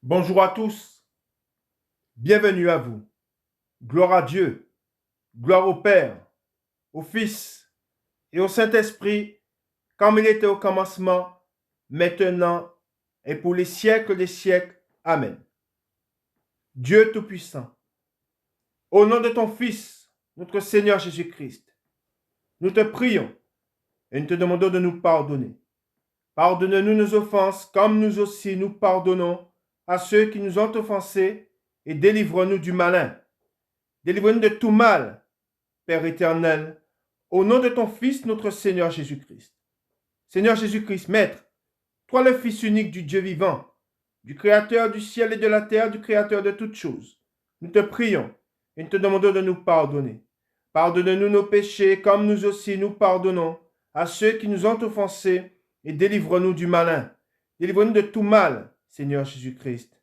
Bonjour à tous, bienvenue à vous. Gloire à Dieu, gloire au Père, au Fils et au Saint-Esprit, comme il était au commencement, maintenant et pour les siècles des siècles. Amen. Dieu Tout-Puissant, au nom de ton Fils, notre Seigneur Jésus-Christ, nous te prions et nous te demandons de nous pardonner. Pardonne-nous nos offenses, comme nous aussi nous pardonnons à ceux qui nous ont offensés, et délivre-nous du malin. Délivre-nous de tout mal, Père éternel, au nom de ton Fils, notre Seigneur Jésus-Christ. Seigneur Jésus-Christ, Maître, toi le Fils unique du Dieu vivant, du Créateur du ciel et de la terre, du Créateur de toutes choses, nous te prions et nous te demandons de nous pardonner. Pardonne-nous nos péchés, comme nous aussi nous pardonnons à ceux qui nous ont offensés, et délivre-nous du malin. Délivre-nous de tout mal, Seigneur Jésus-Christ.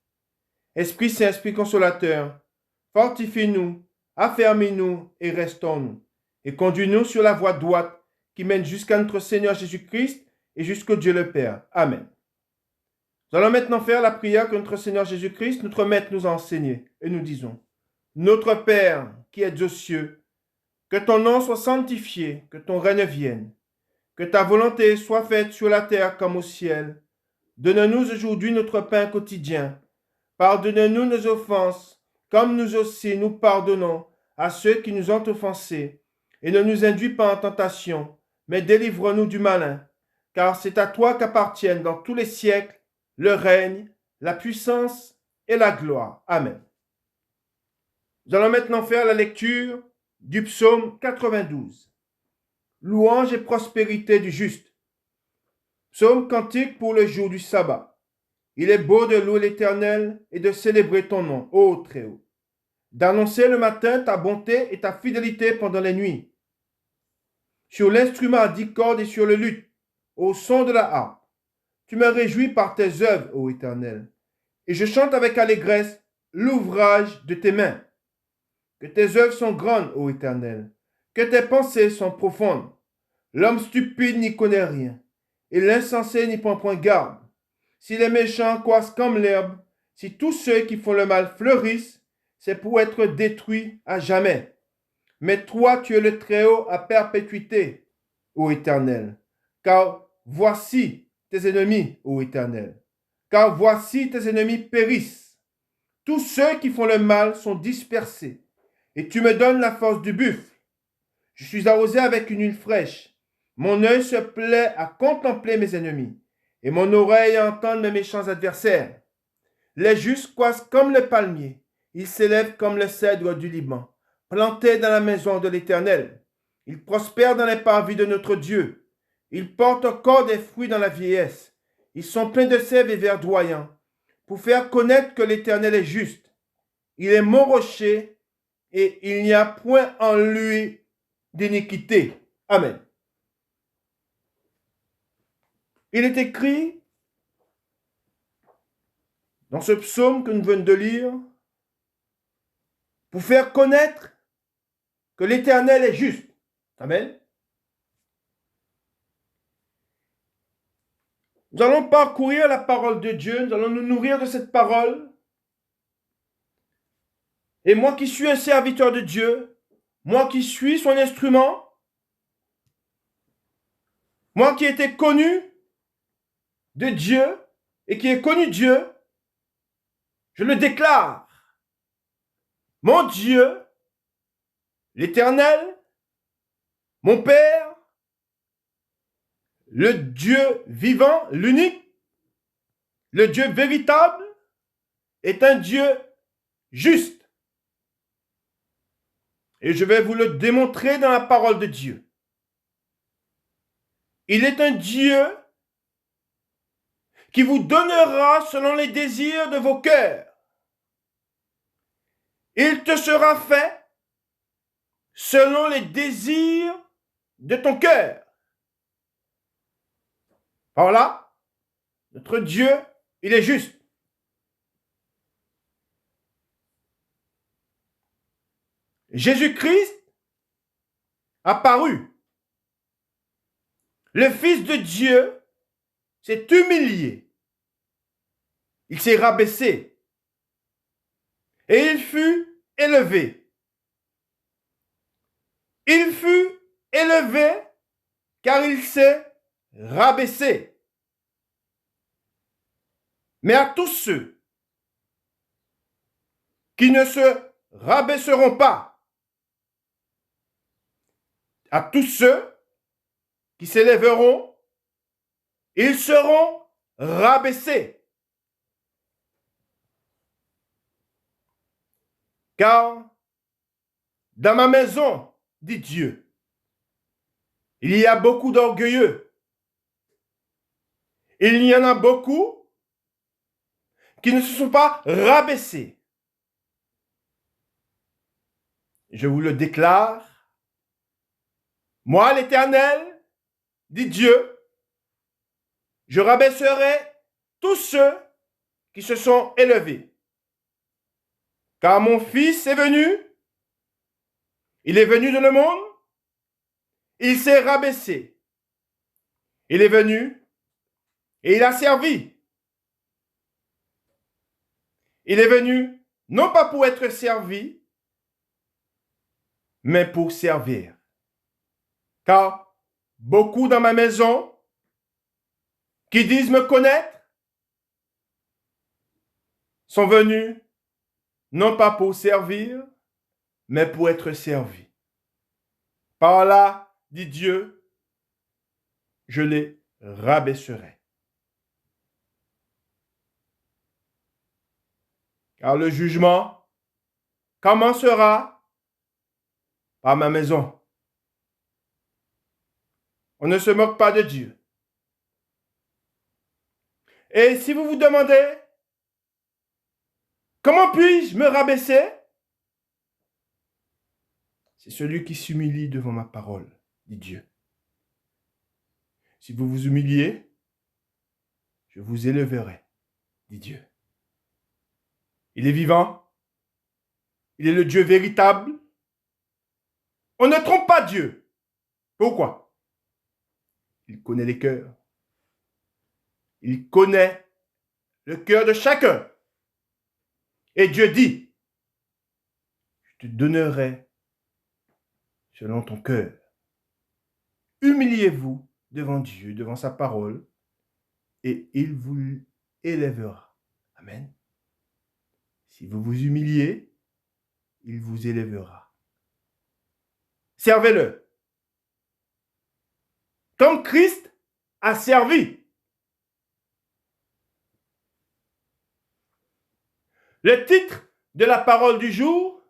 Esprit Saint, Esprit consolateur, fortifie-nous, affermis-nous et restons-nous. Et conduis-nous sur la voie droite qui mène jusqu'à notre Seigneur Jésus-Christ et jusqu'au Dieu le Père. Amen. Nous allons maintenant faire la prière que notre Seigneur Jésus-Christ, notre Maître, nous a enseignée. Et nous disons, Notre Père qui es aux cieux, que ton nom soit sanctifié, que ton règne vienne, que ta volonté soit faite sur la terre comme au ciel. Donne-nous aujourd'hui notre pain quotidien. Pardonne-nous nos offenses, comme nous aussi nous pardonnons à ceux qui nous ont offensés. Et ne nous induis pas en tentation, mais délivre-nous du malin. Car c'est à toi qu'appartiennent dans tous les siècles le règne, la puissance et la gloire. Amen. Nous allons maintenant faire la lecture du psaume 92. Louange et prospérité du juste. Psaume cantique pour le jour du sabbat. Il est beau de louer l'Éternel et de célébrer ton nom, ô Très-Haut. D'annoncer le matin ta bonté et ta fidélité pendant les nuits. Sur l'instrument à 10 cordes et sur le luth, au son de la harpe. Tu me réjouis par tes œuvres, ô Éternel, et je chante avec allégresse l'ouvrage de tes mains. Que tes œuvres sont grandes, ô Éternel, que tes pensées sont profondes. L'homme stupide n'y connaît rien, et l'insensé n'y prend point garde. Si les méchants croissent comme l'herbe, si tous ceux qui font le mal fleurissent, c'est pour être détruits à jamais. Mais toi, tu es le Très-Haut à perpétuité, ô Éternel. Car voici tes ennemis, ô Éternel. Car voici tes ennemis périssent. Tous ceux qui font le mal sont dispersés. Et tu me donnes la force du buffle. Je suis arrosé avec une huile fraîche. Mon œil se plaît à contempler mes ennemis, et mon oreille à entendre mes méchants adversaires. Les justes croissent comme le palmier. Ils s'élèvent comme le cèdre du Liban, plantés dans la maison de l'Éternel. Ils prospèrent dans les parvis de notre Dieu. Ils portent encore des fruits dans la vieillesse. Ils sont pleins de sève et verdoyants, pour faire connaître que l'Éternel est juste. Il est mon rocher, et il n'y a point en lui d'iniquité. Amen. Il est écrit dans ce psaume que nous venons de lire, pour faire connaître que l'Éternel est juste. Amen. Nous allons parcourir la parole de Dieu, nous allons nous nourrir de cette parole. Et moi qui suis un serviteur de Dieu, moi qui suis son instrument, moi qui ai été connu de Dieu et qui ai connu Dieu, je le déclare. Mon Dieu, l'Éternel, mon Père, le Dieu vivant, l'unique, le Dieu véritable, est un Dieu juste. Et je vais vous le démontrer dans la parole de Dieu. Il est un Dieu qui vous donnera selon les désirs de vos cœurs. Il te sera fait selon les désirs de ton cœur. Par là, notre Dieu, il est juste. Jésus-Christ apparu. Le Fils de Dieu s'est humilié. Il s'est rabaissé. et il fut élevé. Il fut élevé car il s'est rabaissé. Mais à tous ceux qui ne se rabaisseront pas, à tous ceux qui s'élèveront, ils seront rabaissés. Car dans ma maison, dit Dieu, il y a beaucoup d'orgueilleux. Il y en a beaucoup qui ne se sont pas rabaissés. Je vous le déclare, moi l'Éternel, dit Dieu, je rabaisserai tous ceux qui se sont élevés. Car mon Fils est venu, il est venu dans le monde, il s'est rabaissé. Il est venu et il a servi. Il est venu non pas pour être servi, mais pour servir. Car beaucoup dans ma maison qui disent me connaître sont venus non pas pour servir, mais pour être servis. Par là, dit Dieu, je les rabaisserai. Car le jugement commencera par ma maison. On ne se moque pas de Dieu. Et si vous vous demandez, comment puis-je me rabaisser? C'est celui qui s'humilie devant ma parole, dit Dieu. Si vous vous humiliez, je vous élèverai, dit Dieu. Il est vivant. Il est le Dieu véritable. On ne trompe pas Dieu. Pourquoi? Il connaît les cœurs. Il connaît le cœur de chacun. Et Dieu dit, je te donnerai selon ton cœur. Humiliez-vous devant Dieu, devant sa parole, et il vous élèvera. Amen. Si vous vous humiliez, il vous élèvera. Servez-le. Comme Christ a servi. Le titre de la parole du jour,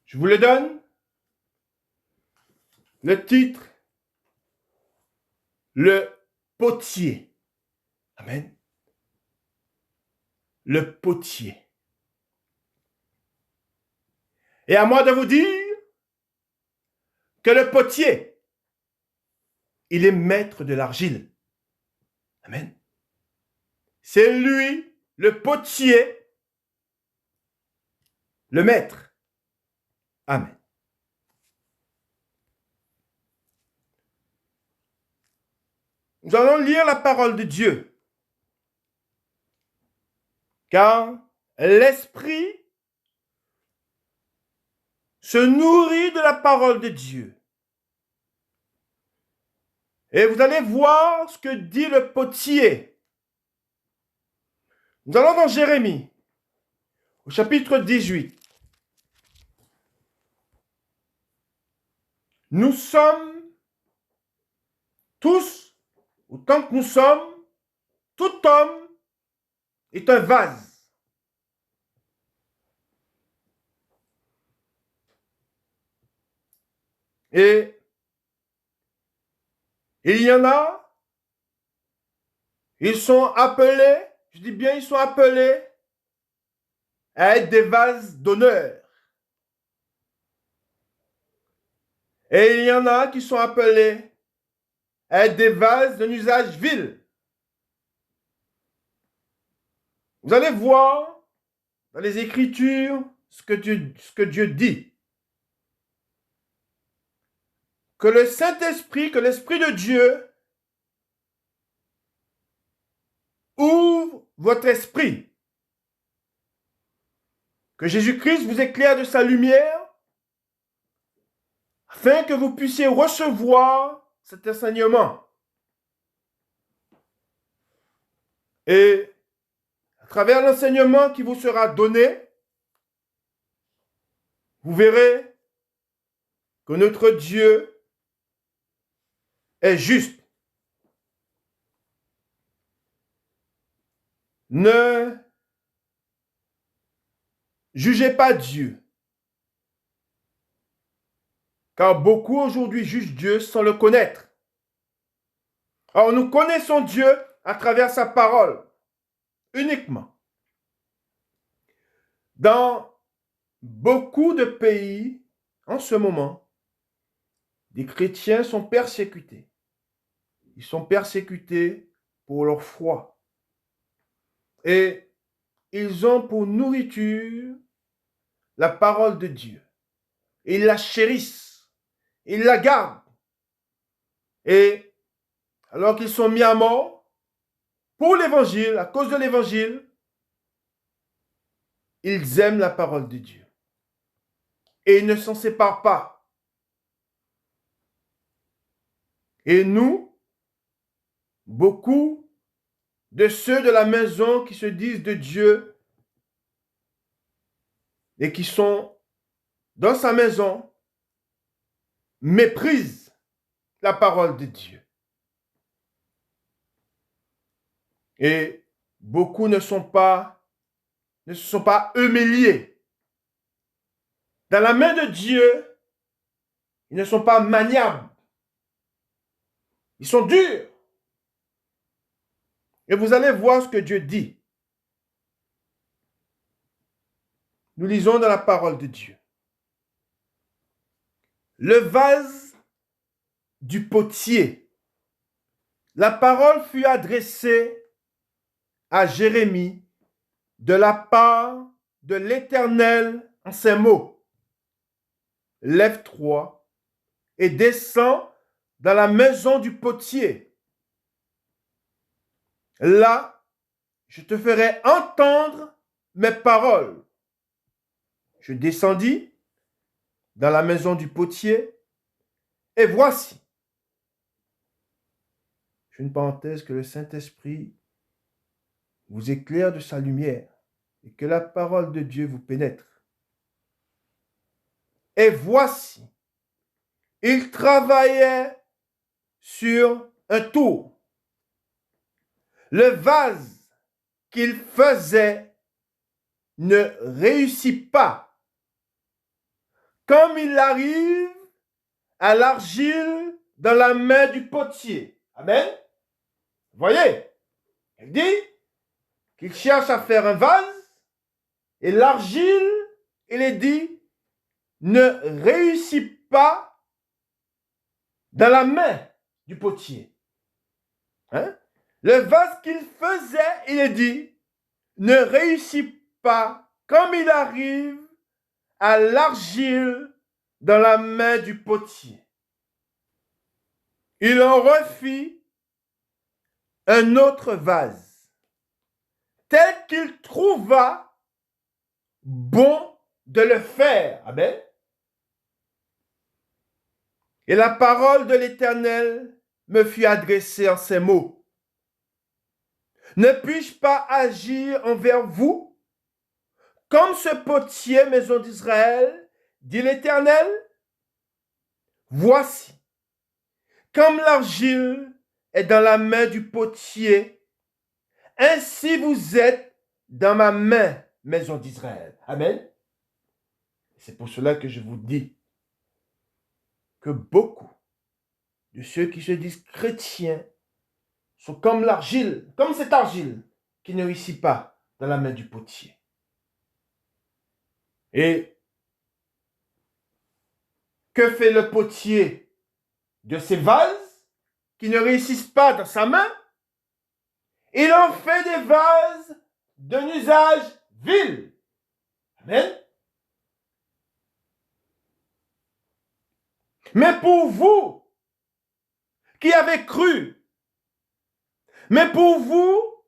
je vous le donne. Le titre, le potier. Amen. Le potier. Et à moi de vous dire que le potier, il est maître de l'argile. Amen. C'est lui, le potier, le maître. Amen. Nous allons lire la parole de Dieu. Car l'esprit se nourrit de la parole de Dieu. Et vous allez voir ce que dit le potier. Nous allons dans Jérémie, au chapitre 18. Nous sommes tous, autant que nous sommes, tout homme est un vase. Et il y en a, ils sont appelés, je dis bien ils sont appelés à être des vases d'honneur. Et il y en a qui sont appelés à être des vases d'un usage vil. Vous allez voir dans les Écritures ce que Dieu dit. Que le Saint-Esprit, que l'Esprit de Dieu ouvre ouvre votre esprit. Que Jésus-Christ vous éclaire de sa lumière afin que vous puissiez recevoir cet enseignement. Et à travers l'enseignement qui vous sera donné, vous verrez que notre Dieu est juste. Ne jugez pas Dieu, car beaucoup aujourd'hui jugent Dieu sans le connaître. Alors nous connaissons Dieu à travers sa parole, uniquement. Dans beaucoup de pays, en ce moment, des chrétiens sont persécutés. Ils sont persécutés pour leur foi. Et ils ont pour nourriture la parole de Dieu. Ils la chérissent. Ils la gardent. Et alors qu'ils sont mis à mort, pour l'évangile, à cause de l'évangile, ils aiment la parole de Dieu. Et ils ne s'en séparent pas. Et nous, beaucoup de ceux de la maison qui se disent de Dieu et qui sont dans sa maison, méprisent la parole de Dieu. Et beaucoup ne se sont pas humiliés. Dans la main de Dieu, ils ne sont pas maniables. Ils sont durs. Et vous allez voir ce que Dieu dit. Nous lisons dans la parole de Dieu. Le vase du potier. La parole fut adressée à Jérémie de la part de l'Éternel en ces mots. Lève-toi et descends dans la maison du potier. Là, je te ferai entendre mes paroles. Je descendis dans la maison du potier et voici. Je fais une parenthèse, que le Saint-Esprit vous éclaire de sa lumière et que la parole de Dieu vous pénètre. Et voici, il travaillait sur un tour. Le vase qu'il faisait ne réussit pas. Comme il arrive à l'argile dans la main du potier. Amen. Vous voyez, il dit qu'il cherche à faire un vase et l'argile, il est dit, ne réussit pas dans la main du potier. Hein? Le vase qu'il faisait, il est dit, ne réussit pas comme il arrive à l'argile dans la main du potier. Il en refit un autre vase, tel qu'il trouva bon de le faire. Amen. Et la parole de l'Éternel me fut adressée en ces mots. Ne puis-je pas agir envers vous comme ce potier, maison d'Israël, dit l'Éternel? Voici, comme l'argile est dans la main du potier, ainsi vous êtes dans ma main, maison d'Israël. Amen. C'est pour cela que je vous dis que beaucoup de ceux qui se disent chrétiens sont comme l'argile, comme cette argile qui ne réussit pas dans la main du potier. Et que fait le potier de ces vases qui ne réussissent pas dans sa main? Il en fait des vases d'un usage vil. Amen. Mais pour vous qui avez cru, mais pour vous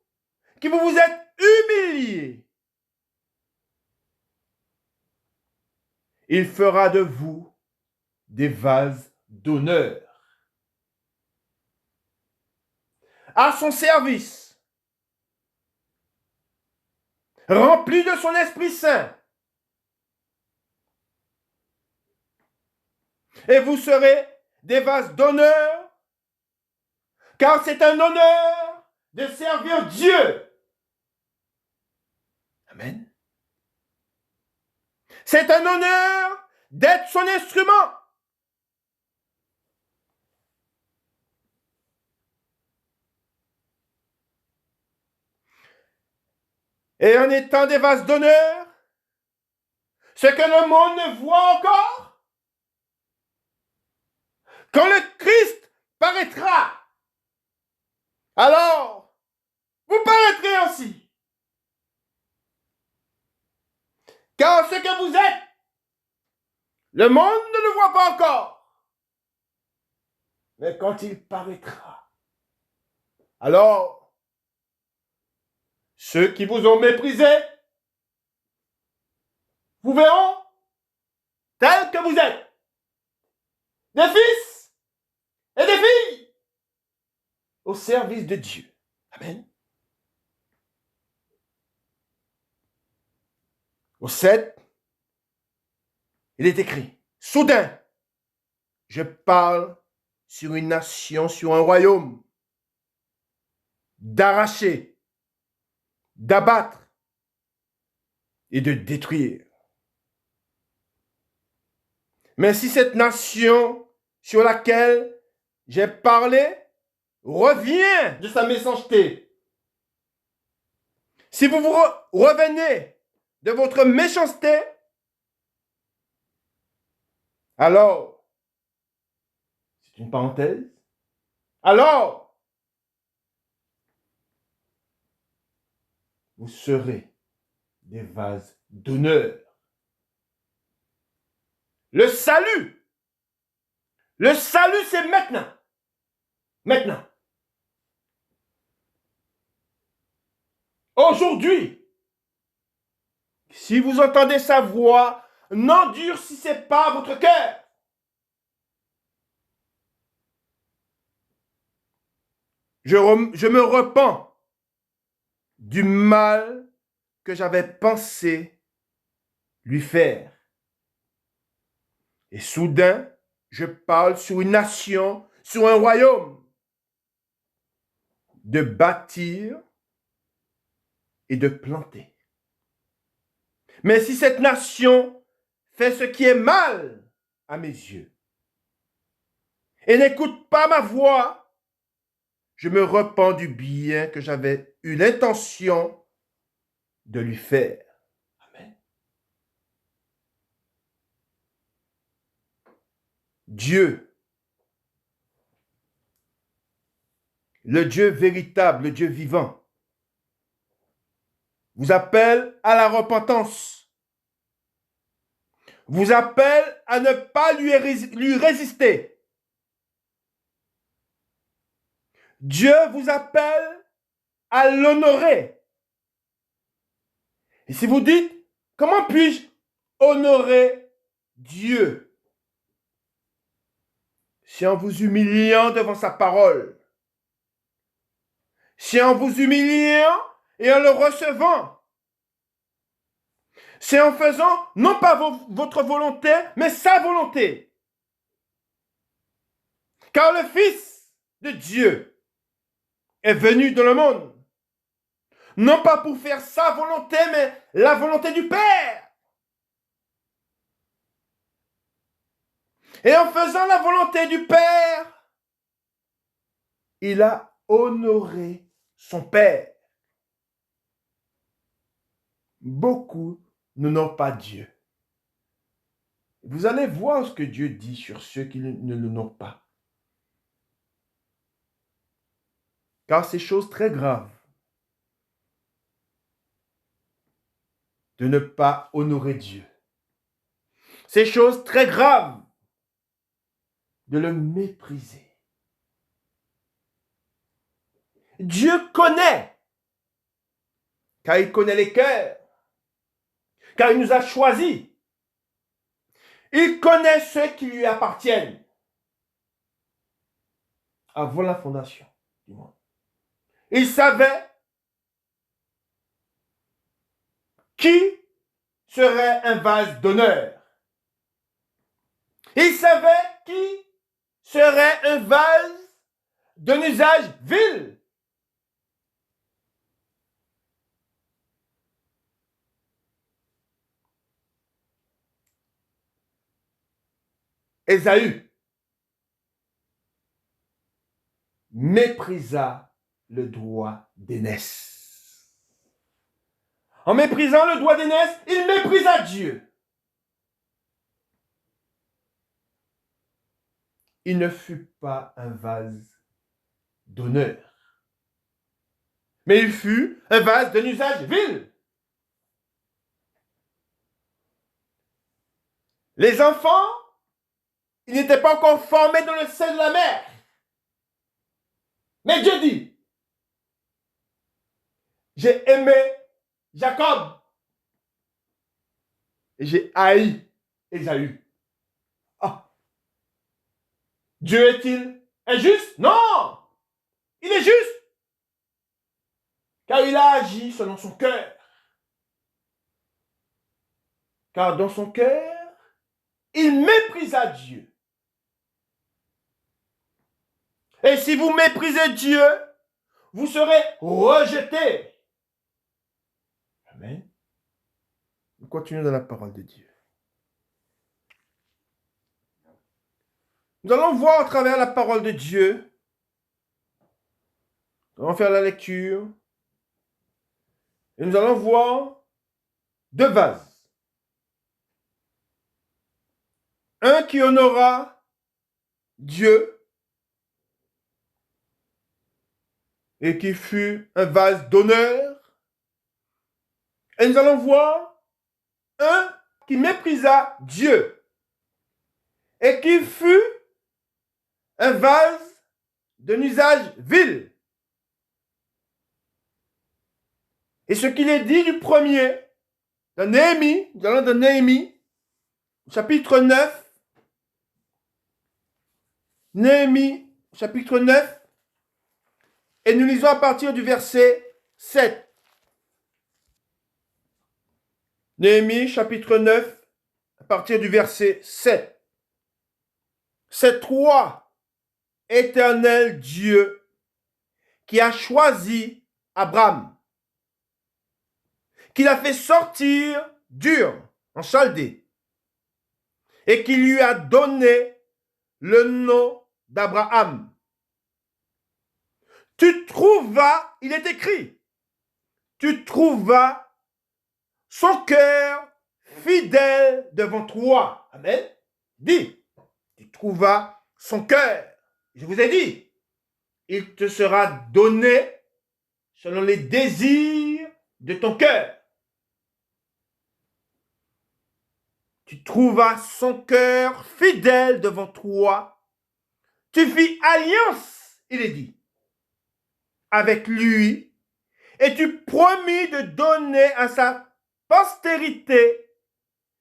qui vous vous êtes humilié, il fera de vous des vases d'honneur à son service, remplis de son Esprit Saint. Et vous serez des vases d'honneur, car c'est un honneur de servir Dieu. Amen. C'est un honneur d'être son instrument. Et en étant des vases d'honneur, ce que le monde ne voit encore, quand le Christ paraîtra, alors vous paraîtrez aussi. Car ce que vous êtes, le monde ne le voit pas encore. Mais quand il paraîtra, alors ceux qui vous ont méprisé vous verront tels que vous êtes. Des fils et des filles au service de Dieu. Amen. Au 7, il est écrit, soudain, je parle sur une nation, sur un royaume, d'arracher, d'abattre et de détruire. Mais si cette nation sur laquelle j'ai parlé revient de sa méchanceté, si vous vous revenez de votre méchanceté, alors, c'est une parenthèse, alors, vous serez des vases d'honneur. Le salut, c'est maintenant. Maintenant. Aujourd'hui, si vous entendez sa voix, n'endurcissez pas votre cœur. Je me repens du mal que j'avais pensé lui faire. Et soudain, je parle sur une nation, sur un royaume, de bâtir et de planter. Mais si cette nation fait ce qui est mal à mes yeux et n'écoute pas ma voix, je me repens du bien que j'avais eu l'intention de lui faire. Amen. Dieu, le Dieu véritable, le Dieu vivant, vous appelle à la repentance, vous appelle à ne pas lui résister. Dieu vous appelle à l'honorer. Et si vous dites, comment puis-je honorer Dieu? C'est en vous humiliant devant sa parole. C'est en vous humiliant et en le recevant. C'est en faisant non pas votre volonté, mais sa volonté. Car le Fils de Dieu est venu dans le monde, non pas pour faire sa volonté, mais la volonté du Père. Et en faisant la volonté du Père, il a honoré son Père. Beaucoup n'honorent pas Dieu. Vous allez voir ce que Dieu dit sur ceux qui ne l'honorent pas. Car c'est chose très grave de ne pas honorer Dieu. C'est chose très grave de le mépriser. Dieu connaît car il connaît les cœurs, car il nous a choisis. Il connaît ceux qui lui appartiennent. Avant la fondation du monde. Il savait qui serait un vase d'honneur. Il savait qui serait un vase d'un usage vil. Ésaü méprisa le droit d'aînesse. En méprisant le droit d'aînesse, il méprisa Dieu. Il ne fut pas un vase d'honneur, mais il fut un vase d'un usage vil. Les enfants, ils n'étaient pas encore formés dans le sein de la mère. Mais Dieu dit, j'ai aimé Jacob et j'ai haï Ésaü. Ah. Dieu est-il injuste? Non! Il est juste. Car il a agi selon son cœur. Car dans son cœur, il méprisa Dieu. Et si vous méprisez Dieu, vous serez rejetés. Amen. Nous continuons dans la parole de Dieu. Nous allons voir à travers la parole de Dieu. Nous allons faire la lecture. Et nous allons voir deux vases. Un qui honora Dieu et qui fut un vase d'honneur. Et nous allons voir un qui méprisa Dieu et qui fut un vase d'un usage vil. Et ce qu'il est dit du premier, dans Néhémie, nous allons dans Néhémie, chapitre 9, Néhémie, chapitre 9, et nous lisons à partir du verset 7. Néhémie, chapitre 9, à partir du verset 7. C'est toi, éternel Dieu, qui a choisi Abraham, qui l'a fait sortir d'Ur, en Chaldée, et qui lui a donné le nom d'Abraham. Tu trouveras, il est écrit, tu trouveras son cœur fidèle devant toi. Amen. Dis, tu trouveras son cœur. Je vous ai dit, il te sera donné selon les désirs de ton cœur. Tu trouveras son cœur fidèle devant toi. Tu fis alliance, il est dit, avec lui, et tu promis de donner à sa postérité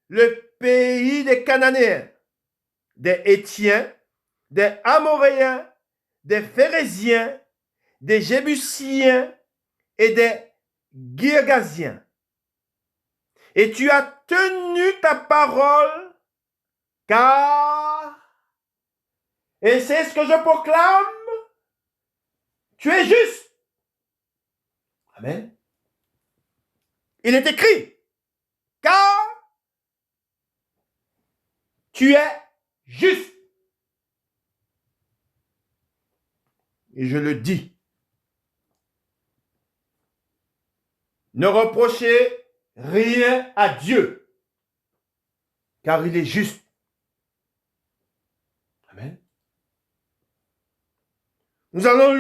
le pays des Cananéens, des Hétiens, des Amoréens, des Phérésiens, des Jébusiens et des Girgasiens. Et tu as tenu ta parole, car, et c'est ce que je proclame, tu es juste. Amen. Il est écrit, car tu es juste. Et je le dis, ne reprochez rien à Dieu, car il est juste. Amen. Nous avons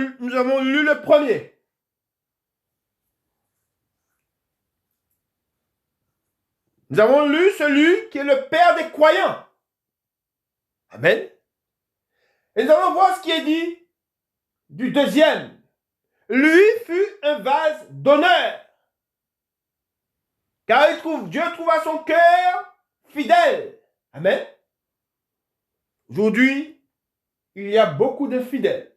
lu le premier. Nous avons lu celui qui est le père des croyants. Amen. Et nous allons voir ce qui est dit du deuxième. Lui fut un vase d'honneur. Car Dieu trouva son cœur fidèle. Amen. Aujourd'hui, il y a beaucoup de fidèles.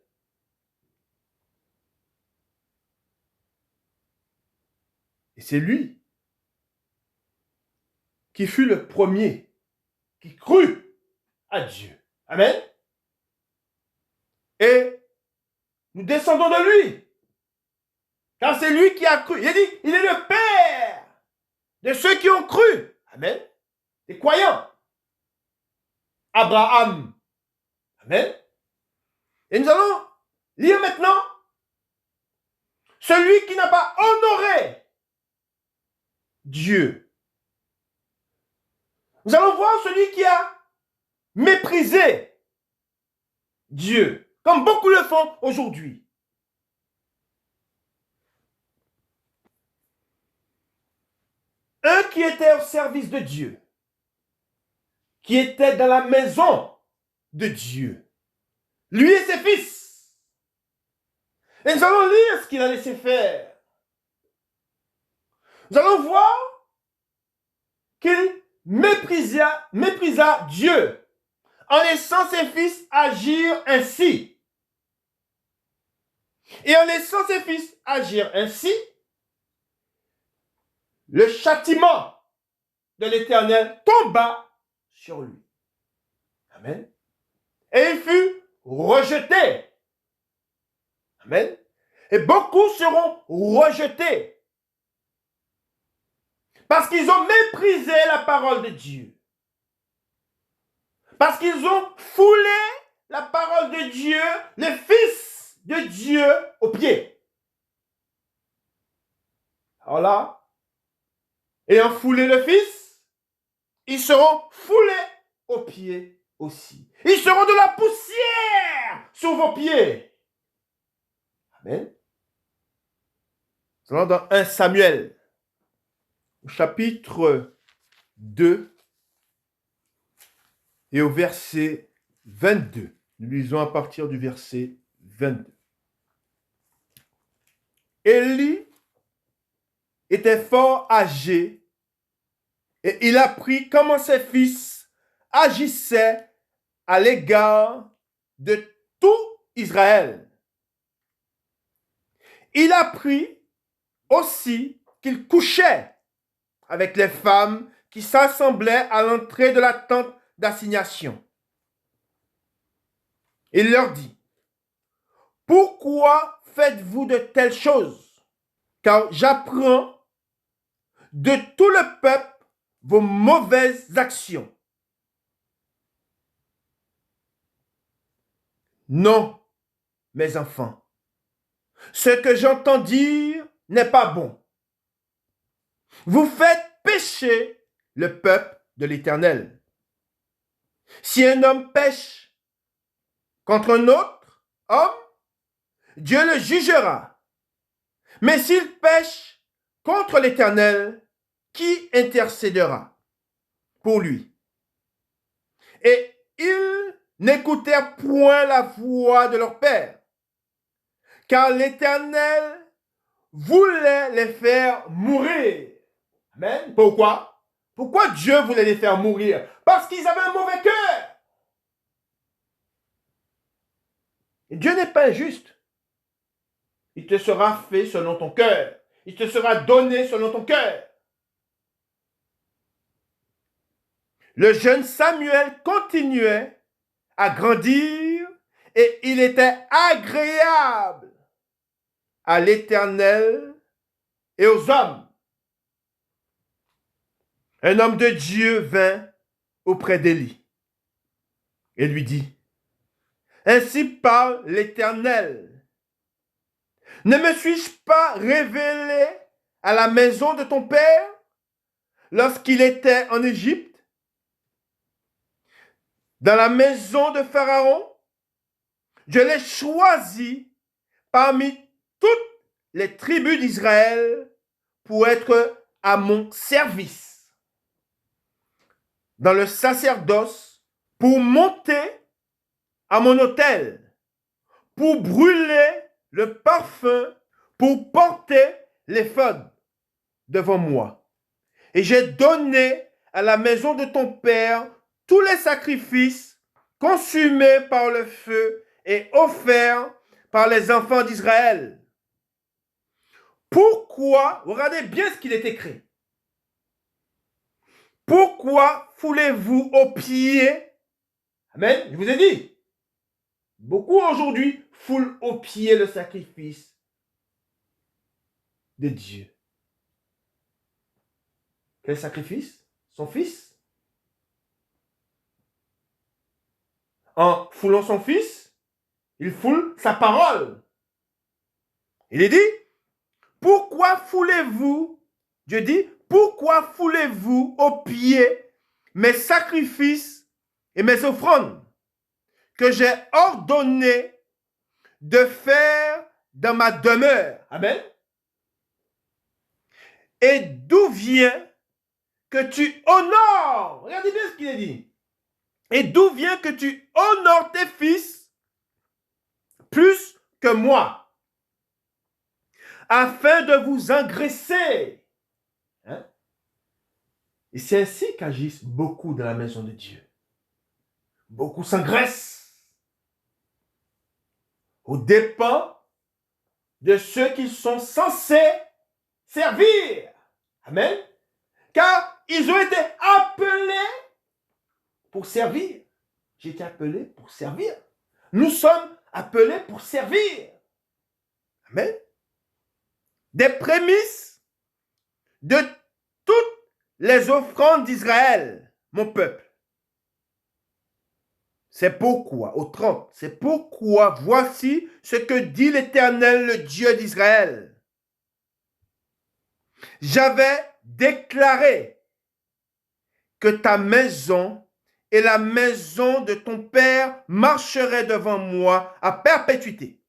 Et c'est lui qui fut le premier qui crut à Dieu. Amen. Et nous descendons de lui. Car c'est lui qui a cru. Il a dit, il est le Père de ceux qui ont cru. Amen. Des croyants. Abraham. Amen. Et nous allons lire maintenant celui qui n'a pas honoré Dieu. Nous allons voir celui qui a méprisé Dieu, comme beaucoup le font aujourd'hui. Un qui était au service de Dieu, qui était dans la maison de Dieu, lui et ses fils. Et nous allons lire ce qu'il a laissé faire. Nous allons voir qu'il méprisa Dieu en laissant ses fils agir ainsi. Et en laissant ses fils agir ainsi, le châtiment de l'Éternel tomba sur lui. Amen. Et il fut rejeté. Amen. Et beaucoup seront rejetés parce qu'ils ont méprisé la parole de Dieu. Parce qu'ils ont foulé la parole de Dieu, le Fils de Dieu aux pieds. Alors là, ayant foulé le Fils, ils seront foulés aux pieds aussi. Ils seront de la poussière sur vos pieds. Amen. Nous allons dans 1 Samuel, au chapitre 2 et au verset 22. Nous lisons à partir du verset 22. Élie était fort âgé et il apprit comment ses fils agissaient à l'égard de tout Israël. Il apprit aussi qu'il couchait avec les femmes qui s'assemblaient à l'entrée de la tente d'assignation. Il leur dit, « Pourquoi faites-vous de telles choses? Car j'apprends de tout le peuple vos mauvaises actions. Non, mes enfants, ce que j'entends dire n'est pas bon. Vous faites pécher le peuple de l'Éternel. Si un homme pêche contre un autre homme, Dieu le jugera. Mais s'il pêche contre l'Éternel, qui intercédera pour lui? Et ils n'écoutèrent point la voix de leur père, car l'Éternel voulait les faire mourir. Amen. Pourquoi? Pourquoi Dieu voulait les faire mourir? Parce qu'ils avaient un mauvais cœur. Et Dieu n'est pas injuste. Il te sera fait selon ton cœur. Il te sera donné selon ton cœur. Le jeune Samuel continuait à grandir et il était agréable à l'Éternel et aux hommes. Un homme de Dieu vint auprès d'Élie et lui dit, « Ainsi parle l'Éternel. Ne me suis-je pas révélé à la maison de ton père lorsqu'il était en Égypte, dans la maison de Pharaon? Je l'ai choisi parmi toutes les tribus d'Israël pour être à mon service dans le sacerdoce, pour monter à mon autel, pour brûler le parfum, pour porter l'éphod devant moi. Et j'ai donné à la maison de ton père tous les sacrifices consumés par le feu et offerts par les enfants d'Israël. Pourquoi, regardez bien ce qu'il est écrit. Pourquoi foulez-vous aux pieds? Amen, je vous ai dit. Beaucoup aujourd'hui foulent aux pieds le sacrifice de Dieu. Quel sacrifice? Son fils. En foulant son fils, il foule sa parole. Il est dit, pourquoi foulez-vous, Dieu dit, pourquoi foulez-vous aux pieds mes sacrifices et mes offrandes que j'ai ordonné de faire dans ma demeure? Amen. Et d'où vient que tu honores, regardez bien ce qu'il est dit, et d'où vient que tu honores tes fils plus que moi, afin de vous engraisser. Hein? Et c'est ainsi qu'agissent beaucoup dans la maison de Dieu. Beaucoup s'engraissent aux dépens de ceux qui sont censés servir. Amen. Car ils ont été appelés pour servir. J'ai été appelé pour servir. Nous sommes appelés pour servir. Amen. Des prémices de toutes les offrandes d'Israël, mon peuple. C'est pourquoi, au 30, c'est pourquoi voici ce que dit l'Éternel, le Dieu d'Israël. J'avais déclaré que ta maison et la maison de ton père marcheraient devant moi à perpétuité.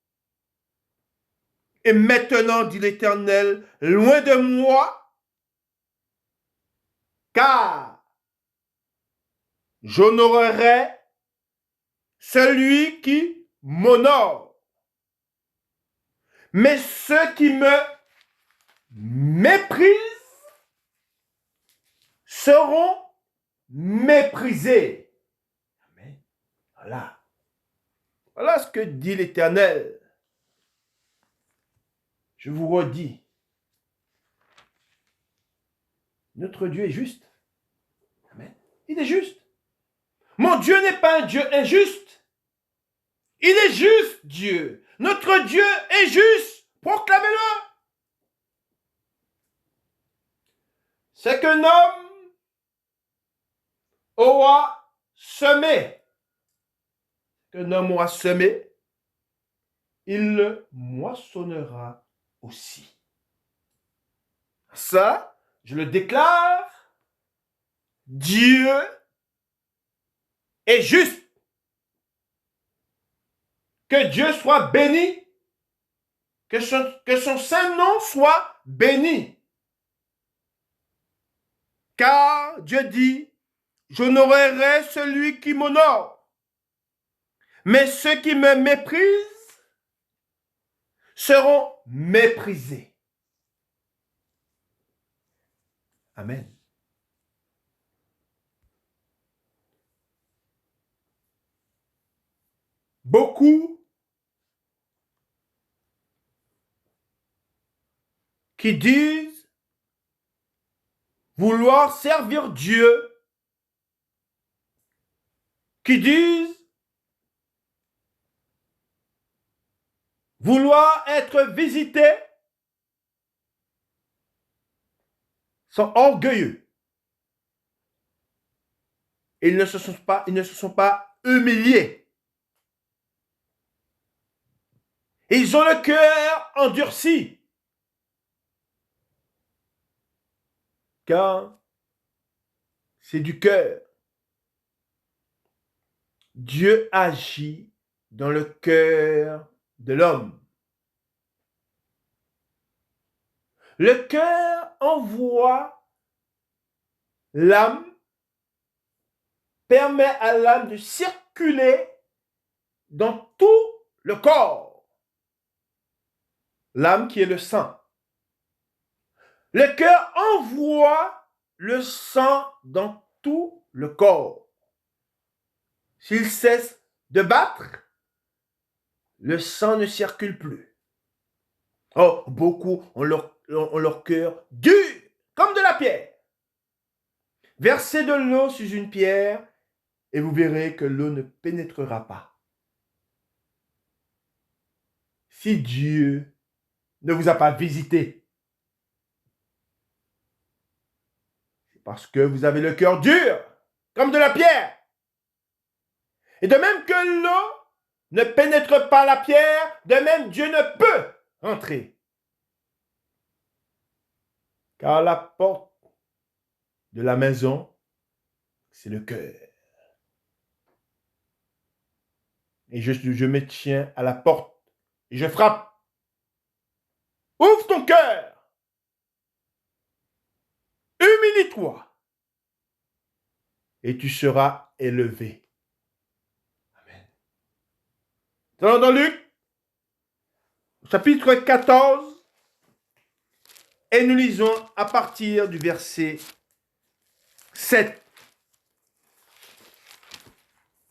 Et maintenant, dit l'Éternel, loin de moi, car j'honorerai celui qui m'honore. Mais ceux qui me méprisent seront méprisés. Amen. Voilà. Voilà ce que dit l'Éternel. Je vous redis, notre Dieu est juste. Amen. Il est juste. Mon Dieu n'est pas un Dieu injuste. Il est juste, Dieu. Notre Dieu est juste. Proclamez-le. C'est qu'un homme aura semé. Qu'un homme aura semé, il le moissonnera aussi. Ça, je le déclare, Dieu est juste. Que Dieu soit béni. Que son saint nom soit béni. Car Dieu dit, j'honorerai celui qui m'honore. Mais ceux qui me méprisent seront méprisés. Amen. Beaucoup qui disent vouloir servir Dieu, qui disent vouloir être visités, sont orgueilleux. Ils ne se sont pas humiliés. Ils ont le cœur endurci. Car c'est du cœur. Dieu agit dans le cœur de l'homme. Le cœur envoie l'âme, permet à l'âme de circuler dans tout le corps. L'âme qui est le sang. Le cœur envoie le sang dans tout le corps. S'il cesse de battre, le sang ne circule plus. Oh, beaucoup ont leur cœur dur, comme de la pierre. Versez de l'eau sur une pierre et vous verrez que l'eau ne pénétrera pas. Si Dieu ne vous a pas visité, c'est parce que vous avez le cœur dur, comme de la pierre. Et de même que l'eau ne pénètre pas la pierre, de même Dieu ne peut entrer. Car la porte de la maison, c'est le cœur. Et je me tiens à la porte et je frappe. Ouvre ton cœur. Humilie-toi. Et tu seras élevé. Amen. Nous allons dans Luc, chapitre 14, et nous lisons à partir du verset 7.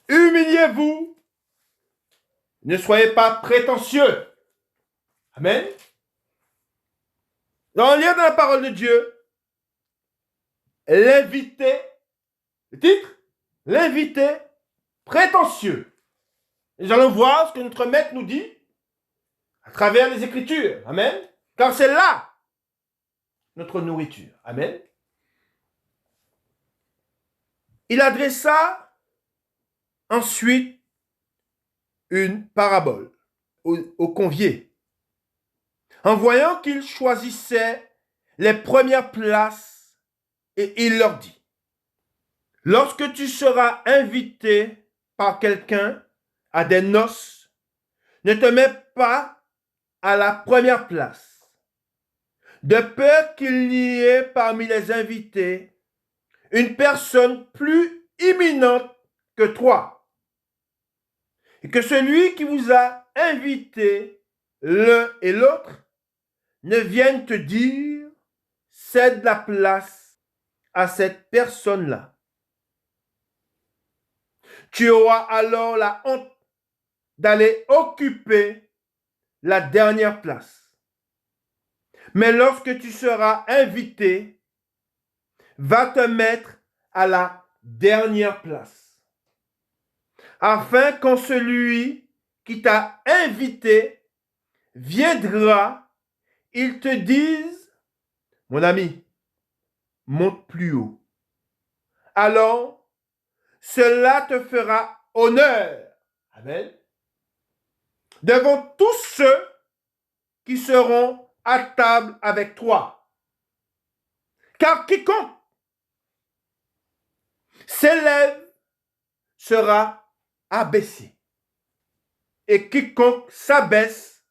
Humiliez-vous, ne soyez pas prétentieux. Amen. Dans lire dans la parole de Dieu, l'invité, le titre, l'invité prétentieux. Nous allons voir ce que notre maître nous dit à travers les Écritures. Amen. Car c'est là notre nourriture. Amen. Il adressa ensuite une parabole aux conviés, en voyant qu'ils choisissaient les premières places, et il leur dit, lorsque tu seras invité par quelqu'un à des noces, ne te mets pas à la première place, de peur qu'il n'y ait parmi les invités une personne plus imminente que toi, et que celui qui vous a invité, l'un et l'autre, ne vienne te dire, cède la place à cette personne-là. Tu auras alors la honte d'aller occuper la dernière place. Mais lorsque tu seras invité, va te mettre à la dernière place, afin quand celui qui t'a invité viendra, il te dise, mon ami, monte plus haut. Alors, cela te fera honneur. Amen. Devant tous ceux qui seront à table avec toi. Car quiconque s'élève sera abaissé. Et quiconque s'abaisse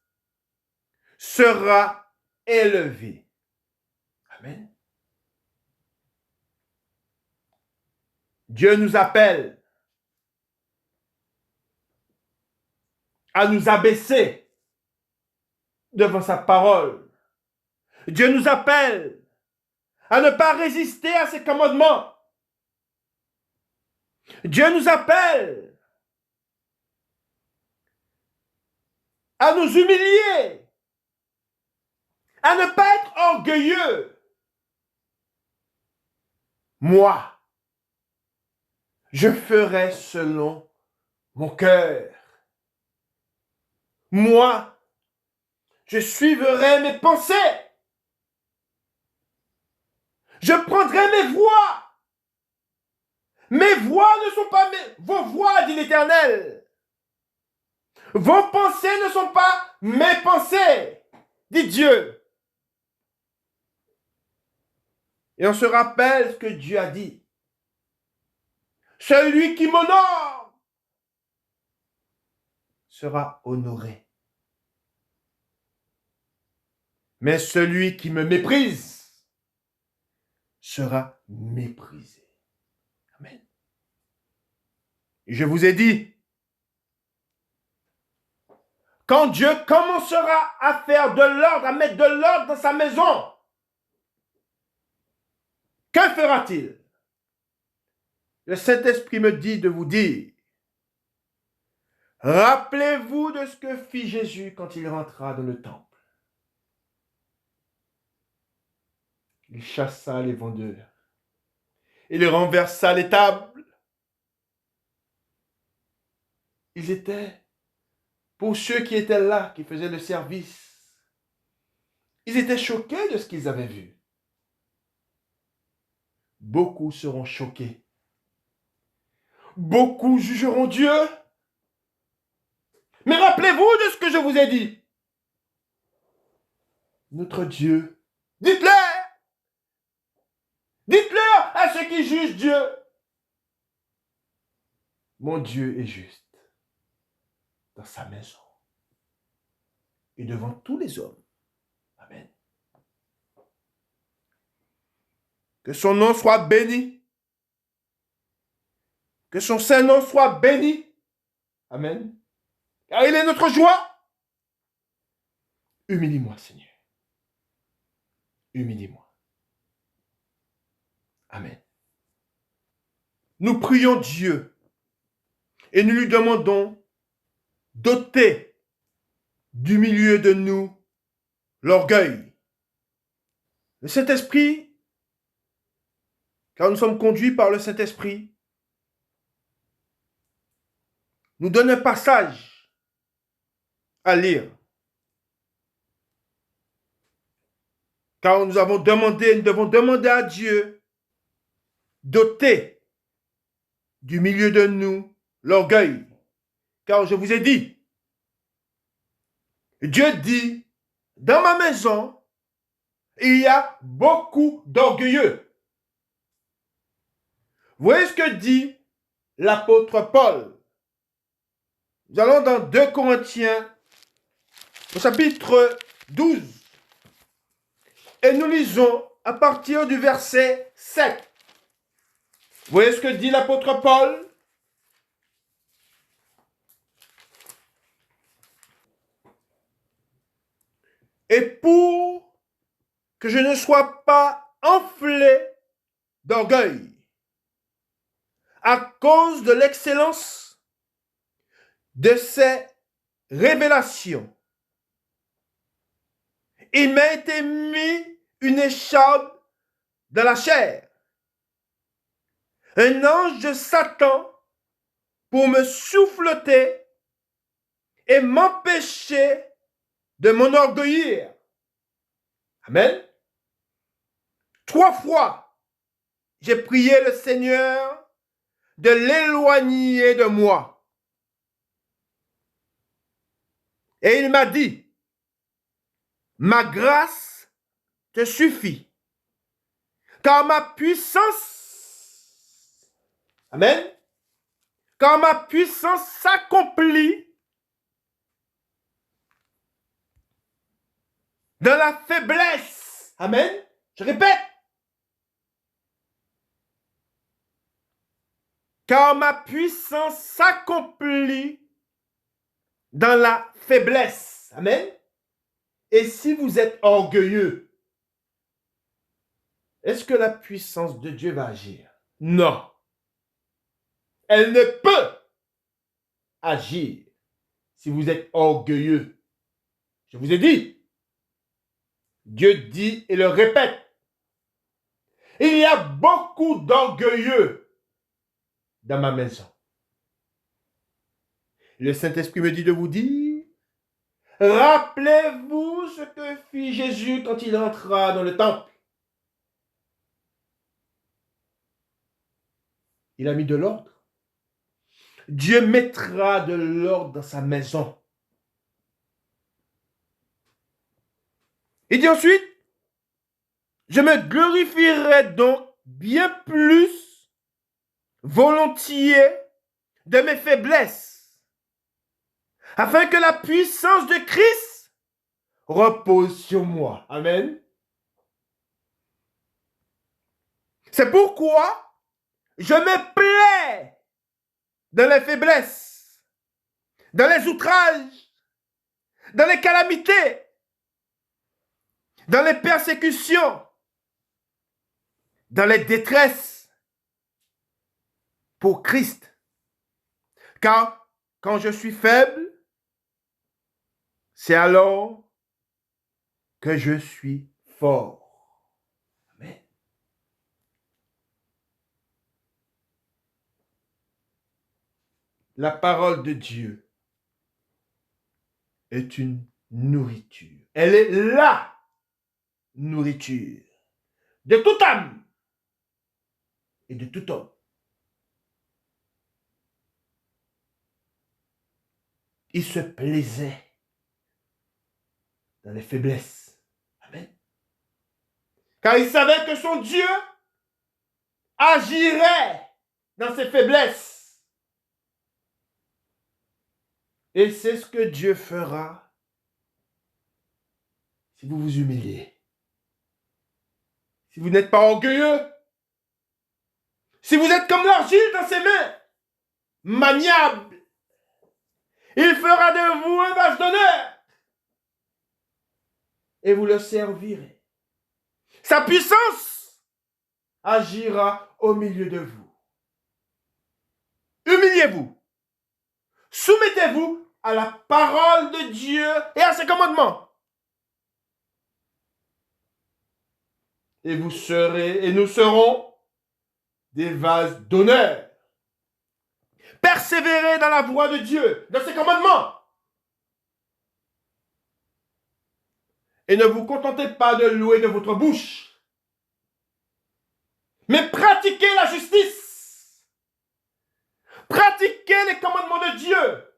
sera élevé. Amen. Dieu nous appelle à nous abaisser devant sa parole. Dieu nous appelle à ne pas résister à ses commandements. Dieu nous appelle à nous humilier, à ne pas être orgueilleux. Moi, je ferai selon mon cœur. Moi, je suivrai mes pensées. Je prendrai mes voies. Mes voies ne sont pas vos voies, dit l'Éternel. Vos pensées ne sont pas mes pensées, dit Dieu. Et on se rappelle ce que Dieu a dit. Celui qui m'honore sera honoré. Mais celui qui me méprise sera méprisé. Amen. Et je vous ai dit, quand Dieu commencera à faire de l'ordre, à mettre de l'ordre dans sa maison, Que fera-t-il? Le Saint-Esprit me dit de vous dire, rappelez-vous de ce que fit Jésus quand il rentra dans le temple. Il chassa les vendeurs. Il renversa les tables. Ils étaient, pour ceux qui étaient là, qui faisaient le service, ils étaient choqués de ce qu'ils avaient vu. Beaucoup seront choqués. Beaucoup jugeront Dieu. Mais rappelez-vous de ce que je vous ai dit. Notre Dieu, dites-leur à ceux qui jugent Dieu. Mon Dieu est juste dans sa maison et devant tous les hommes. Amen. Que son nom soit béni. Que son saint nom soit béni. Amen. Car il est notre joie. Humilie-moi, Seigneur. Humilie-moi. Amen. Nous prions Dieu et nous lui demandons d'ôter du milieu de nous l'orgueil. Le Saint-Esprit, car nous sommes conduits par le Saint-Esprit, nous donne un passage à lire. Car nous devons demander à Dieu d'ôter du milieu de nous l'orgueil. Car je vous ai dit, Dieu dit, dans ma maison, il y a beaucoup d'orgueilleux. Voyez ce que dit l'apôtre Paul. Nous allons dans 2 Corinthiens, au chapitre 12. Et nous lisons à partir du verset 7. Voyez ce que dit l'apôtre Paul? Et pour que je ne sois pas enflé d'orgueil, à cause de l'excellence de ces révélations, il m'a été mis une écharpe dans la chair, un ange de Satan pour me souffleter et m'empêcher de m'enorgueillir. Amen. 3 fois, j'ai prié le Seigneur de l'éloigner de moi. Et il m'a dit, ma grâce te suffit, car ma puissance, amen, car ma puissance s'accomplit dans la faiblesse. Amen. Je répète. Car ma puissance s'accomplit dans la faiblesse. Amen. Et si vous êtes orgueilleux, est-ce que la puissance de Dieu va agir? Non. Elle ne peut agir si vous êtes orgueilleux. Je vous ai dit, Dieu dit et le répète, il y a beaucoup d'orgueilleux dans ma maison. Le Saint-Esprit me dit de vous dire, rappelez-vous ce que fit Jésus quand il entra dans le temple. Il a mis de l'ordre. Dieu mettra de l'ordre dans sa maison. Il dit ensuite, je me glorifierai donc bien plus volontiers de mes faiblesses, afin que la puissance de Christ repose sur moi. Amen. C'est pourquoi je me plais dans les faiblesses, dans les outrages, dans les calamités, dans les persécutions, dans les détresses pour Christ. Car quand je suis faible, c'est alors que je suis fort. Amen. La parole de Dieu est une nourriture. Elle est la nourriture de toute âme et de tout homme. Il se plaisait dans les faiblesses. Amen. Car il savait que son Dieu agirait dans ses faiblesses. Et c'est ce que Dieu fera si vous vous humiliez. Si vous n'êtes pas orgueilleux. Si vous êtes comme l'argile dans ses mains, maniable. Il fera de vous un vase d'honneur. Et vous le servirez. Sa puissance agira au milieu de vous. Humiliez-vous. Soumettez-vous à la parole de Dieu et à ses commandements. Et vous serez, et nous serons des vases d'honneur. Persévérez dans la voie de Dieu, dans ses commandements. Et ne vous contentez pas de louer de votre bouche, mais pratiquez la justice. Pratiquez les commandements de Dieu.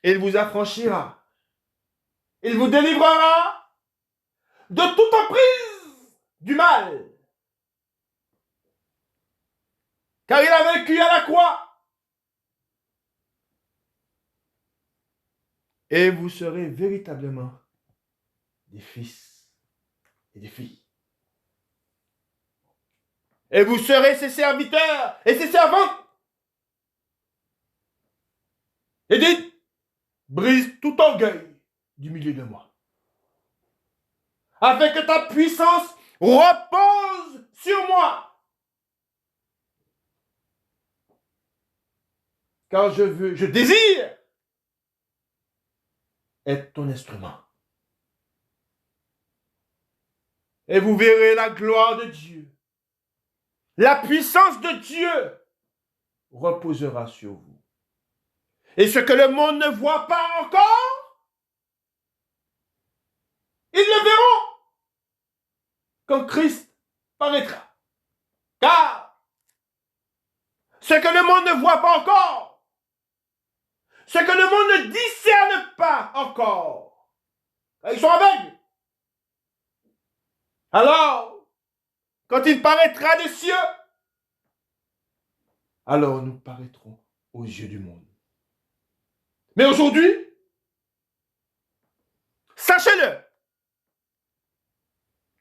Il vous affranchira. Il vous délivrera de toute emprise du mal. Car il a vaincu à la croix. Et vous serez véritablement des fils et des filles. Et vous serez ses serviteurs et ses servantes. Et dites, brise tout orgueil du milieu de moi. Afin que ta puissance repose sur moi. Car je désire être ton instrument. Et vous verrez la gloire de Dieu. La puissance de Dieu reposera sur vous. Et ce que le monde ne voit pas encore, ils le verront quand Christ paraîtra. Car ce que le monde ne voit pas encore, ce que le monde ne discerne pas encore, ils sont aveugles. Alors, quand il paraîtra des cieux, alors nous paraîtrons aux yeux du monde. Mais aujourd'hui, sachez-le,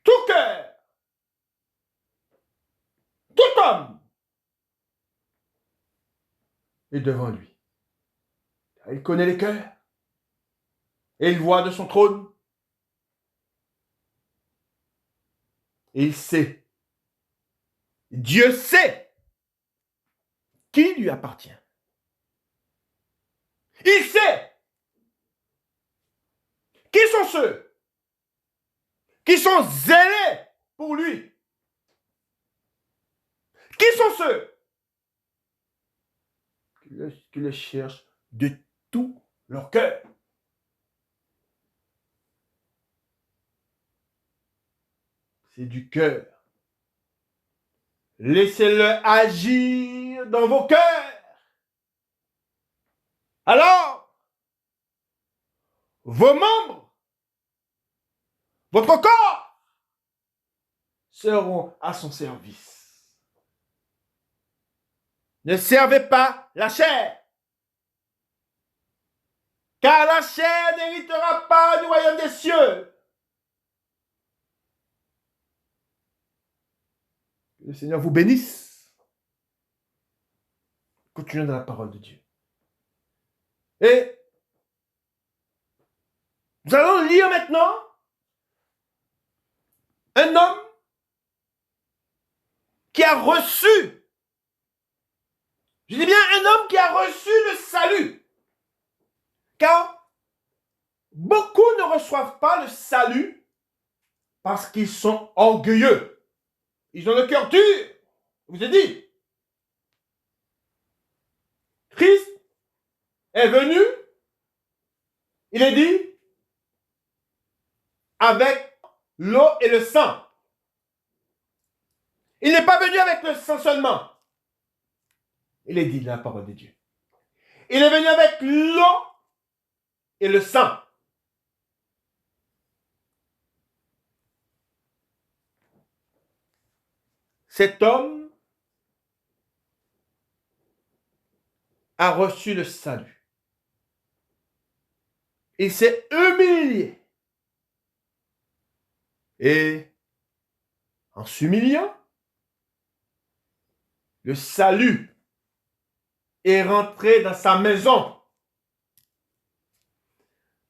tout cœur, tout homme est devant lui. Il connaît les cœurs et il voit de son trône. Et il sait, Dieu sait qui lui appartient. Il sait qui sont ceux qui sont zélés pour lui. Qui sont ceux qui le cherchent de tout leur cœur. C'est du cœur. Laissez-le agir dans vos cœurs. Alors, vos membres, votre corps, seront à son service. Ne servez pas la chair, car la chair n'héritera pas du royaume des cieux. Que le Seigneur vous bénisse. Continuons dans la parole de Dieu. Et nous allons lire maintenant un homme qui a reçu, je dis bien un homme qui a reçu le salut. Car beaucoup ne reçoivent pas le salut parce qu'ils sont orgueilleux. Ils ont le cœur dur. Je vous ai dit. Christ est venu, il est dit, avec l'eau et le sang. Il n'est pas venu avec le sang seulement. Il est dit dans la parole de Dieu. Il est venu avec l'eau et le sang. Cet homme a reçu le salut. Il s'est humilié. Et en s'humiliant, le salut est rentré dans sa maison.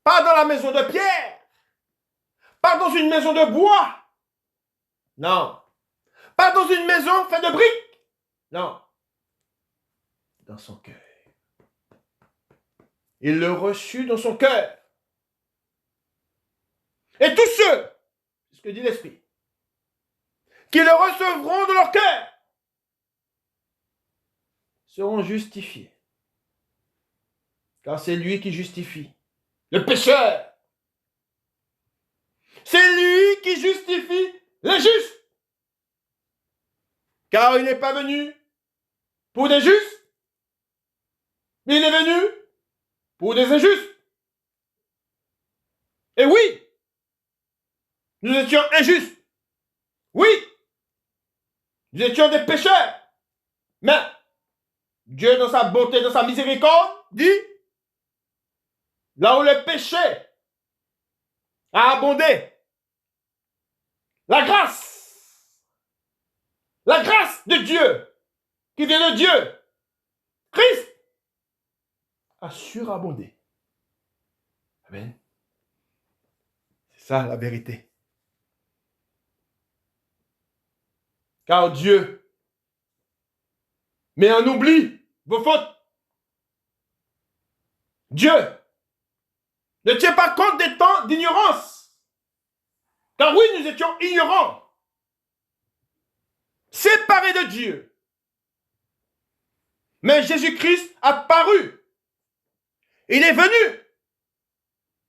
Pas dans la maison de pierre. Pas dans une maison de bois. Non. Pas dans une maison faite de briques. Non. Dans son cœur. Il le reçut dans son cœur. Et tous ceux, c'est ce que dit l'Esprit, qui le recevront de leur cœur, seront justifiés. Car c'est lui qui justifie le pécheur. C'est lui qui justifie les justes. Car il n'est pas venu pour des justes, mais il est venu pour des injustes. Et oui, nous étions injustes. Oui, nous étions des pécheurs. Mais Dieu, dans sa bonté, dans sa miséricorde, dit, là où le péché a abondé, la grâce de Dieu, qui vient de Dieu, Christ, a surabondé. Amen. C'est ça la vérité. Car Dieu met en oubli vos fautes. Dieu ne tient pas compte des temps d'ignorance. Car oui, nous étions ignorants. Séparés de Dieu. Mais Jésus-Christ a paru. Il est venu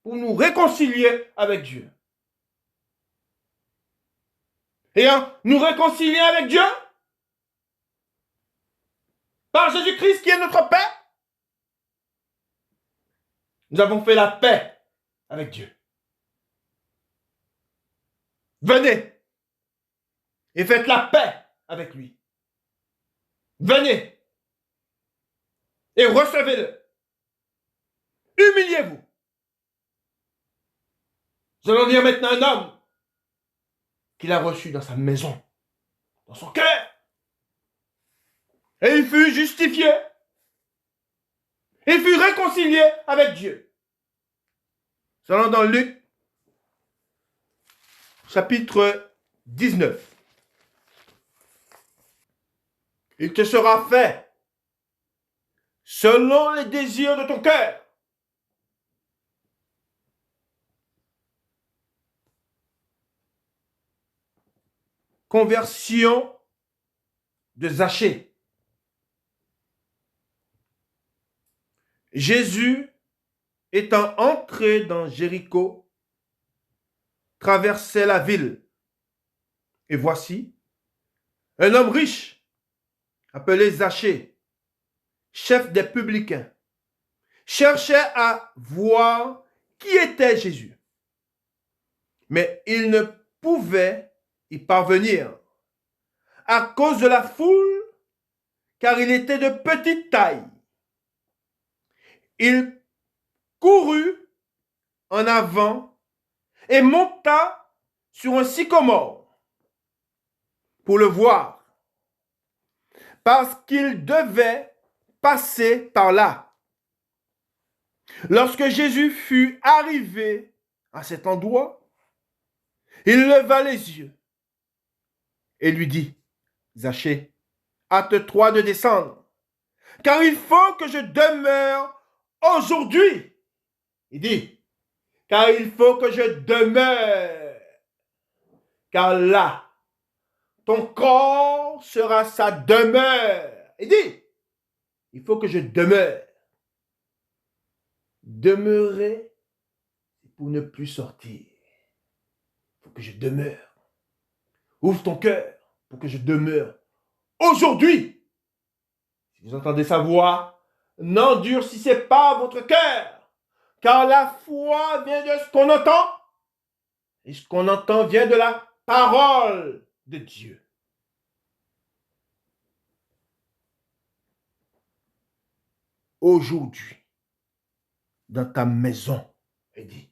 pour nous réconcilier avec Dieu. Et en nous réconcilier avec Dieu, par Jésus-Christ qui est notre Père, nous avons fait la paix avec Dieu. Venez et faites la paix avec lui. Venez et recevez-le. Humiliez-vous. Nous allons dire maintenant un homme qu'il a reçu dans sa maison, dans son cœur. Et il fut justifié. Il fut réconcilié avec Dieu. Nous allons dans Luc, chapitre 19. Il te sera fait selon les désirs de ton cœur. Conversion de Zachée. Jésus, étant entré dans Jéricho, traversait la ville. Et voici, un homme riche, appelé Zachée, chef des publicains, cherchait à voir qui était Jésus. Mais il ne pouvait y parvenir à cause de la foule, car il était de petite taille. Il courut en avant et monta sur un sycomore pour le voir, parce qu'il devait passer par là. Lorsque Jésus fut arrivé à cet endroit, il leva les yeux et lui dit, Zachée, hâte-toi de descendre, car il faut que je demeure aujourd'hui. Il dit, car il faut que je demeure, car là, ton corps sera sa demeure. Il dit, il faut que je demeure. Demeurer pour ne plus sortir. Il faut que je demeure. Ouvre ton cœur pour que je demeure aujourd'hui. Si vous entendez sa voix, n'endurcissez pas votre cœur, car la foi vient de ce qu'on entend, et ce qu'on entend vient de la parole de Dieu. Aujourd'hui, dans ta maison, il dit,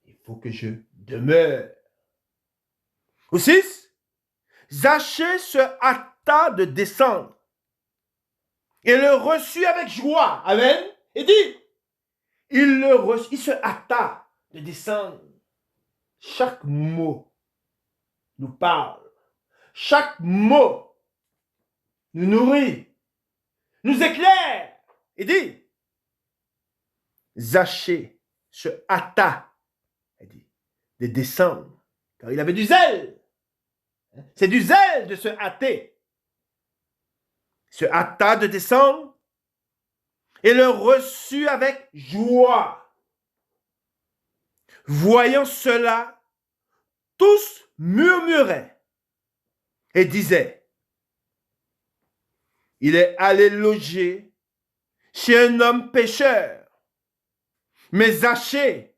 il faut que je demeure. Au 6, Zachée se hâta de descendre et le reçut avec joie. Amen. Il dit, il se hâta de descendre. Chaque mot nous parle. Chaque mot nous nourrit, nous éclaire. Il dit, Zachée se hâta, il dit, de descendre, car il avait du zèle. C'est du zèle de se hâter. Se hâta de descendre et le reçut avec joie. Voyant cela, tous murmuraient et disaient, il est allé loger chez un homme pécheur. Mais Zachée,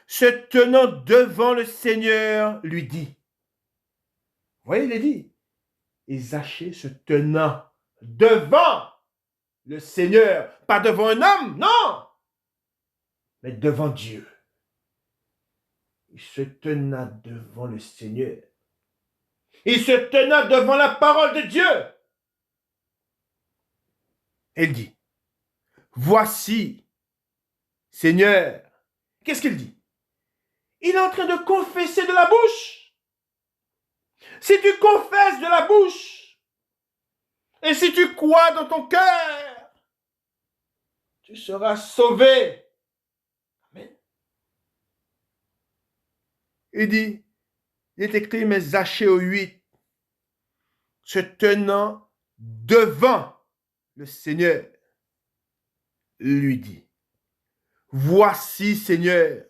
se tenant devant le Seigneur, lui dit. Vous voyez, il est dit. Et Zachée se tenant devant le Seigneur, pas devant un homme, non, mais devant Dieu. Il se tenant devant le Seigneur. Il se tenant devant la parole de Dieu. Il dit, voici, Seigneur. Qu'est-ce qu'il dit? Il est en train de confesser de la bouche. Si tu confesses de la bouche, et si tu crois dans ton cœur, tu seras sauvé. Amen. Il dit, il est écrit, mais Zachée au 8, se tenant devant le Seigneur, lui dit, voici, Seigneur,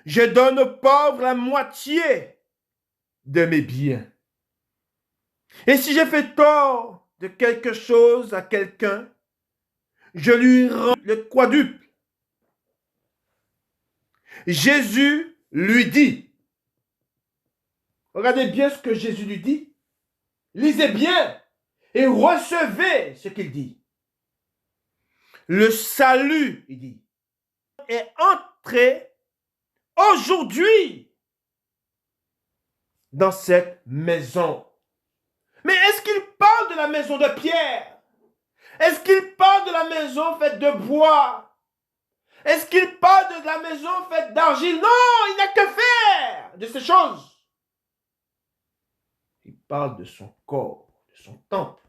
je donne aux pauvres la moitié de mes biens. Et si j'ai fait tort de quelque chose à quelqu'un, je lui rends le quadruple. Jésus lui dit, regardez bien ce que Jésus lui dit, lisez bien et recevez ce qu'il dit. Le salut, il dit, est entré aujourd'hui dans cette maison. Mais est-ce qu'il parle de la maison de pierre? Est-ce qu'il parle de la maison faite de bois? Est-ce qu'il parle de la maison faite d'argile? Non, il n'a que faire de ces choses. Il parle de son corps, de son temple.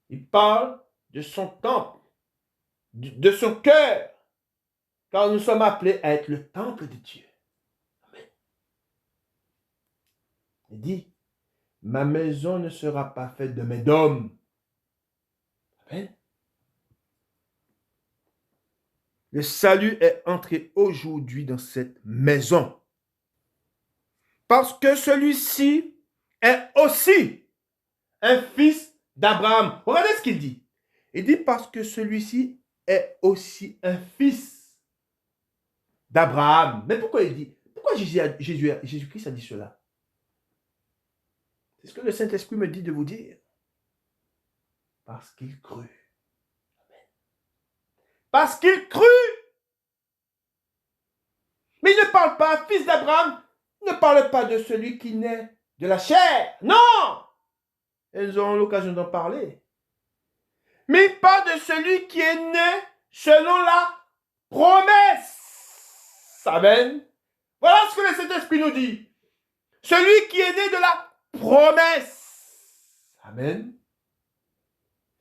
Il parle de son temple, de son cœur. Car nous sommes appelés à être le temple de Dieu. Amen. Il dit, ma maison ne sera pas faite de main d'homme. Amen. Le salut est entré aujourd'hui dans cette maison. Parce que celui-ci est aussi un fils d'Abraham. Regardez ce qu'il dit. Il dit parce que celui-ci est aussi un fils d'Abraham. Mais pourquoi il dit? Pourquoi Jésus-Christ a dit cela? C'est ce que le Saint-Esprit me dit de vous dire. Parce qu'il crut. Amen. Parce qu'il crut. Mais il ne parle pas, fils d'Abraham, ne parle pas de celui qui naît de la chair. Non! Elles auront l'occasion d'en parler. Mais il parle de celui qui est né selon la promesse. Amen. Voilà ce que le Saint-Esprit nous dit. Celui qui est né de la promesse. Amen.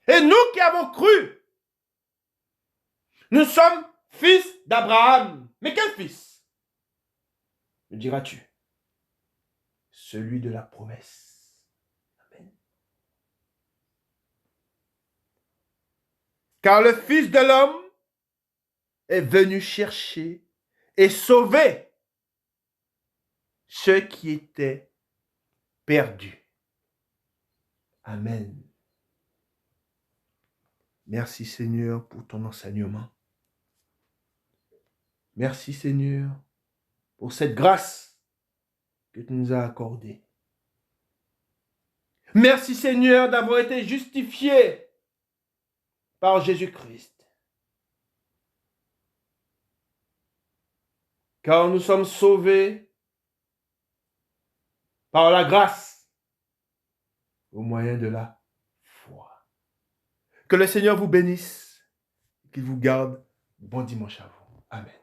Et nous qui avons cru, nous sommes fils d'Abraham. Mais quel fils? Me diras-tu? Celui de la promesse. Amen. Car le Fils de l'homme est venu chercher et sauver ceux qui étaient perdus. Amen. Merci Seigneur pour ton enseignement. Merci Seigneur pour cette grâce que tu nous as accordée. Merci Seigneur d'avoir été justifié par Jésus-Christ. Car nous sommes sauvés par la grâce au moyen de la foi. Que le Seigneur vous bénisse, qu'il vous garde. Bon dimanche à vous. Amen.